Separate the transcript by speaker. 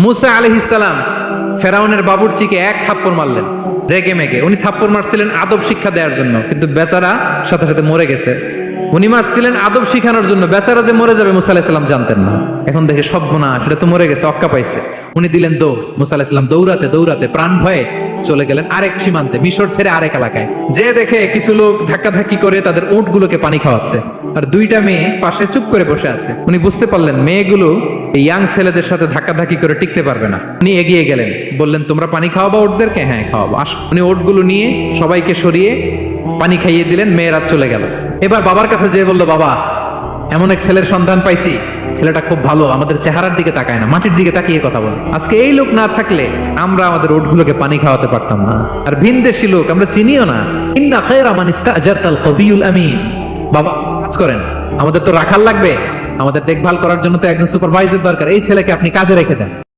Speaker 1: মুসা আলাইহিস সালাম ফেরাউনের বাবুর্চিকে এক থাপ্পড় মারলেন রেগে মেগে। উনি থাপ্পড় মারছিলেন আদব শিক্ষা দেওয়ার জন্য, কিন্তু বেচারা সাথে সাথে মরে গেছে। উনি মারছিলেন আদব শিখানোর জন্য, বেচারা যে মরে যাবে মুসা আলাইহিস সালাম জানতেন না। এখন দেখে সর্বনাশ, সেটা তো মরে গেছে, অক্কা পাইছে। উনি দিলেন দৌড়। মুসা আলাইহিস সালাম দৌড়াতে দৌড়াতে প্রাণ ভয়ে চলে গেলেন আরেক সীমান্তে, মিশর ছেড়ে আরেক এলাকায়। যে দেখে কিছু লোক ধাক্কাধাক্কি করে তাদের উটগুলোকে পানি খাওয়াচ্ছে, আর দুইটা মেয়ে পাশে চুপ করে বসে আছে। উনি বুঝতে পারলেন মেয়েগুলো এই ইয়াং ছেলেদের সাথে ধাক্কাধাক্কি করে টিকতে পারবে না। উনি এগিয়ে গেলেন, বললেন তোমরা পানি খাওয়াবো ওটদেরকে? হ্যাঁ খাওয়াবো, আসো। উনি ওটগুলো নিয়ে সবাইকে সরিয়ে পানি খাইয়ে দিলেন, মেয়েরা চলে গেল। এবার বাবার কাছে যেয়ে বললো, বাবা এমন এক ছেলের সন্ধান পাইছি, ছেলেটা খুব ভালো, আমাদের চেহারার দিকে তাকায় না, মাটির দিকে তাকিয়ে কথা বলে। আজকে এই লোক না থাকলে আমরা আমাদের ওটগুলোকে পানি খাওয়াতে পারতাম না। আর ভিনদেশী লোক, আমরা চিনিও না। ইন্না খায়রা মান ইস্তাজারতাল কবিয়ুল আমিন। বাবা কাজ করেন, আমাদের তো রাখাল লাগবে, আমাদের দেখভাল করার জন্য তো একজন সুপারভাইজার দরকার, এই ছেলেকে আপনি কাজে রেখে দেন।